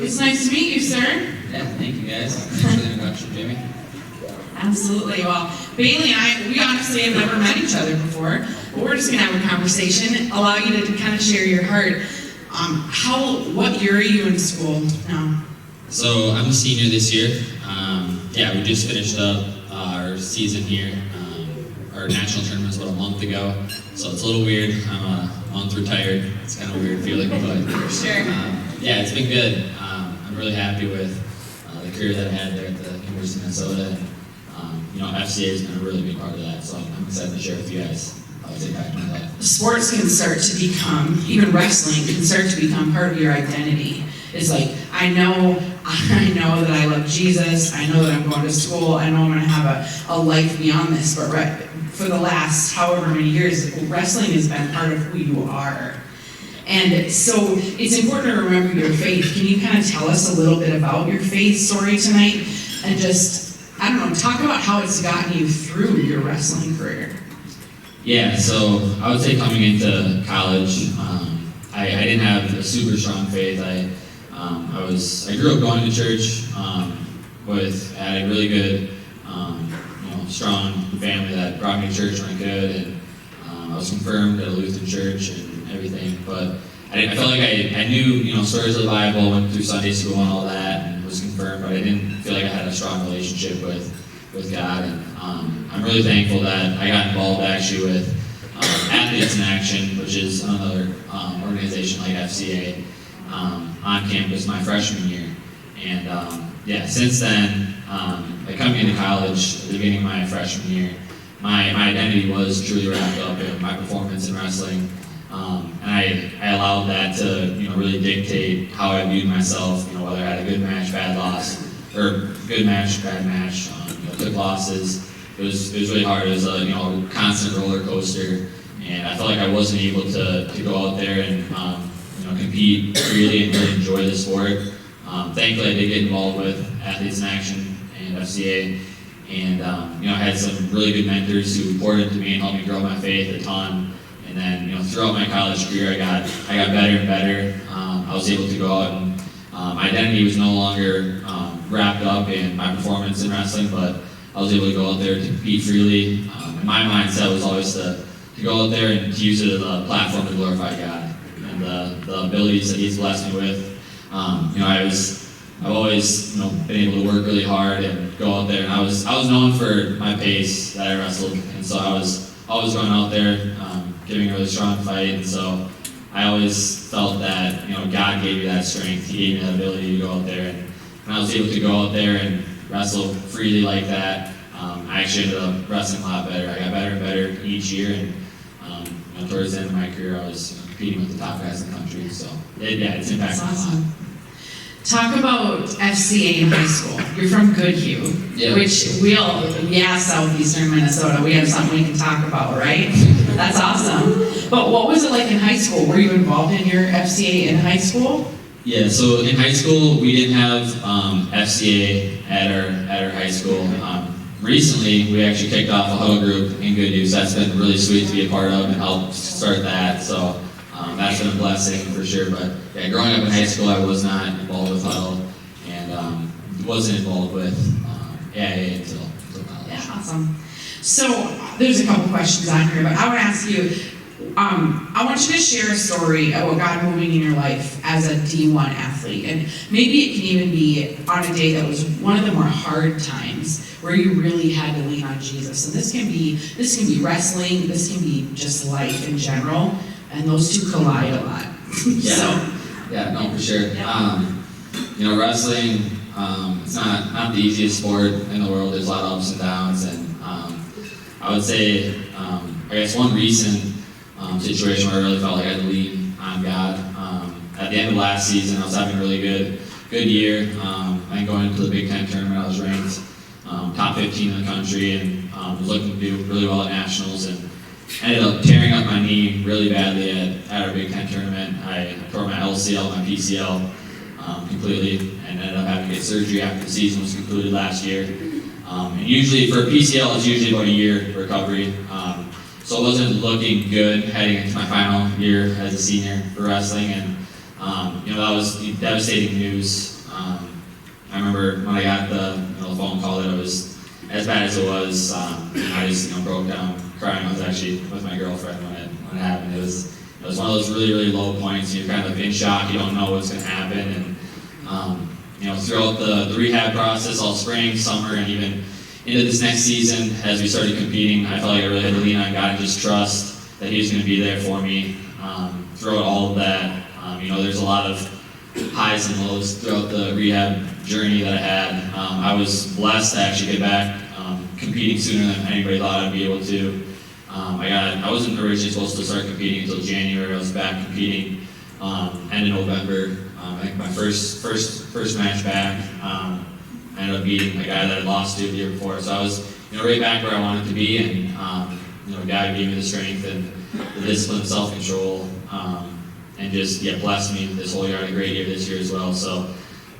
It's nice to meet you, sir. Yeah, thank you guys. Thanks for the introduction, Jamie. Absolutely. Well, Bailee and I, we honestly have never met each other before, but we're just going to have a conversation, allow you to kind of share your heart. What year are you in school now? So I'm a senior this year. We just finished up our season here. Our national tournament was about a month ago, so it's a little weird. I'm a month retired. It's kind of a weird feeling, but Sure. It's been good. I'm really happy with the career that I had there at the University of Minnesota. And, FCA has been a really big part of that, so I'm excited to share with you guys how I take back my life. Sports can start to become, even wrestling can start to become part of your identity. It's like, I know that I love Jesus, I know that I'm going to school, I know I'm going to have a life beyond this, but for the last however many years, wrestling has been part of who you are. And so it's important to remember your faith. Can you kind of tell us a little bit about your faith story tonight? And just, talk about how it's gotten you through your wrestling career. Yeah, so I would say coming into college, I didn't have a super strong faith. I grew up going to church had a really good, strong family that brought me to church when I could, and I was confirmed at a Lutheran church and everything. But I felt like I knew, stories of the Bible, went through Sunday school and all that, and was confirmed, but I didn't feel like I had a strong relationship with God. And I'm really thankful that I got involved actually with Athletes in Action, which is another organization like FCA, on campus my freshman year. And since then, coming into college at the beginning of my freshman year, my identity was truly wrapped up in my performance in wrestling. And I allowed that to really dictate how I viewed myself, whether I had a good match, bad loss, or good match, bad match, took losses. It was really hard. It was a constant roller coaster, and I felt like I wasn't able to go out there and compete freely and really enjoy the sport. Thankfully, I did get involved with Athletes in Action and FCA, and I had some really good mentors who poured into me and helped me grow my faith a ton. And then throughout my college career, I got better and better. I was able to go out and my identity was no longer wrapped up in my performance in wrestling, but I was able to go out there to compete freely. And my mindset was always to go out there and to use it as a platform to glorify God and the abilities that He's blessed me with. I've always been able to work really hard and go out there, and I was known for my pace that I wrestled, and so I was always going out there, giving a really strong fight. And so I always felt that God gave me that strength. He gave me that ability to go out there, and when I was able to go out there and wrestle freely like that, I actually ended up wrestling a lot better. I got better and better each year, and towards the end of my career, I was competing with the top guys in the country. So it's impacted That's me a awesome. lot. Talk about FCA in high school. You're from Goodhue, Yeah. which southeastern Minnesota, we have something we can talk about, right? That's awesome. But what was it like in high school? Were you involved in your FCA in high school? Yeah, so in high school, we didn't have FCA at our high school. Recently, we actually kicked off a huddle group in Goodhue, so that's been really sweet to be a part of and help start that. So that's been a blessing for sure. But growing up in high school, I was not involved with huddle and wasn't involved with AIA until college. Yeah, awesome. So there's a couple questions on here, but I would ask you, I want you to share a story about God moving in your life as a D1 athlete. And maybe it can even be on a day that was one of the more hard times where you really had to lean on Jesus. And this can be wrestling, this can be just life in general, and those two collide a lot. For sure. Yeah. Wrestling, it's not the easiest sport in the world. There's a lot of ups and downs, and I would say, one recent situation where I really felt like I had to lean on God. At the end of last season, I was having a really good year. Going into the Big Ten tournament, I was ranked top 15 in the country, and was looking to do really well at nationals, and ended up tearing up my knee really badly at our Big Ten tournament. I tore my LCL, my PCL completely, and ended up having to get surgery after the season was concluded last year. And usually for a PCL, it's usually about a year recovery. So it wasn't looking good heading into my final year as a senior for wrestling, and That was devastating news. I remember when I got the phone call that it was as bad as it was. I just broke down crying. I was actually with my girlfriend when it happened. It was one of those really, really low points. You're kind of in shock. You don't know what's going to happen. And throughout the rehab process, all spring, summer, and even into this next season, as we started competing, I felt like I really had to lean on God and just trust that He was going to be there for me throughout all of that. There's a lot of highs and lows throughout the rehab journey that I had. I was blessed to actually get back competing sooner than anybody thought I'd be able to. I wasn't originally supposed to start competing until January. I was back competing end of November. I think my first match back, I ended up beating a guy that I lost to the year before. So I was right back where I wanted to be, and God gave me the strength and the discipline, self-control, and just blessed me this whole year. I had a great year this year as well. So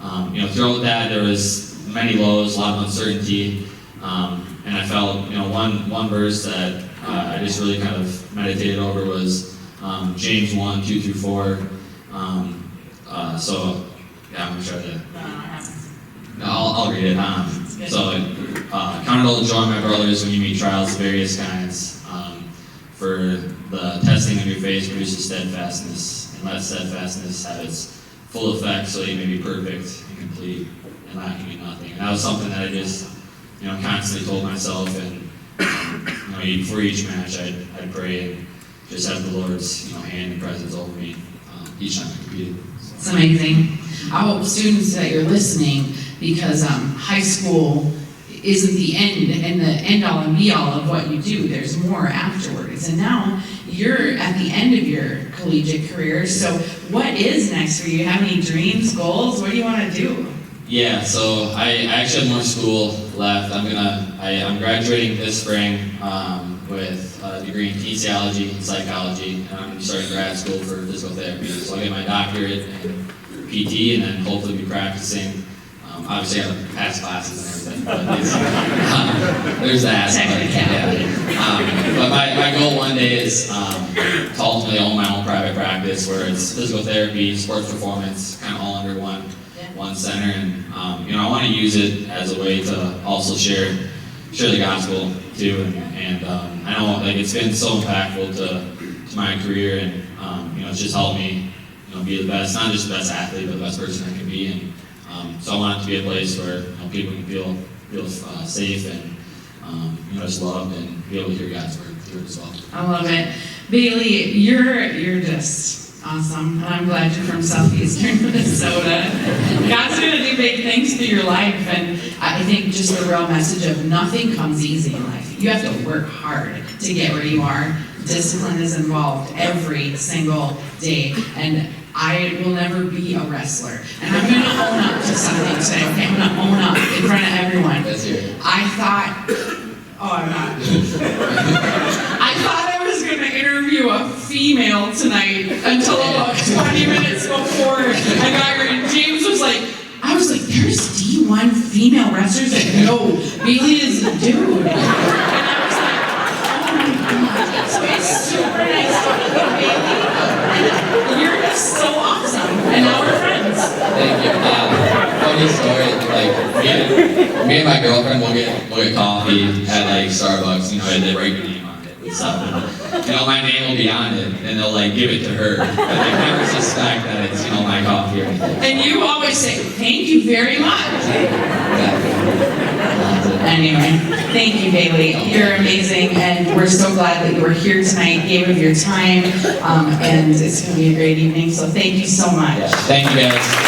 throughout that there was many lows, a lot of uncertainty, and I felt one verse that I just really kind of meditated over was James 1, 2 through 4. I'm gonna try to. No, I'll read it. Count it all joy, my brothers, when you meet trials of various kinds. For the testing of your faith produces steadfastness, and let steadfastness have its full effect, so that you may be perfect and complete and lacking in nothing. And that was something that I just, constantly told myself, and before each match, I'd pray and just have the Lord's, hand and presence over me each time I competed. It's amazing. I hope students that you're listening, because high school isn't the end and the end all and be all of what you do. There's more afterwards. And now you're at the end of your collegiate career. So what is next for you? Have any dreams, goals? What do you want to do? Yeah, so I actually have more school left. I'm graduating this spring with a degree in kinesiology and psychology, and I'm starting grad school for physical therapy. So I'll get my doctorate in PT, and then hopefully be practicing. Obviously, I have to pass classes and everything, but there's that. But my goal one day is to ultimately own my own private practice, where it's physical therapy, sports performance, kind of all under one center. And I want to use it as a way to also share the gospel too. And I know it's been so impactful to my career, and it's just helped me be the best, not just the best athlete, but the best person I can be. And so I want it to be a place where people can feel safe and just loved, and be able to hear God's word through it as well. I love it. Bailee, you're just awesome. And I'm glad you're from southeastern Minnesota. God's going to do big things through your life, and I think just the real message of nothing comes easy in life. You have to work hard to get where you are. Discipline is involved every single day, and I will never be a wrestler. And I'm going to own up to something today, okay? I'm going to own up in front of everyone. That's it. I thought I was going to interview a female tonight until about 20 minutes before I got here. And James was like, there's D1 female wrestlers? No, Bailee is a dude. And I was like, oh my God. So it's super nice to meet you, Bailee. And you're just so awesome. And now we're friends. Thank you. Funny story, me and my girlfriend will get coffee at Starbucks, and they write your name on it and stuff. And, my name will be on it, and they'll give it to her. But they never suspect that it's my coffee or anything. And you always say, thank you very much. Anyway, thank you, Bailee. You're amazing, and we're so glad that you were here tonight, gave of your time, and it's going to be a great evening, so thank you so much. Thank you, guys.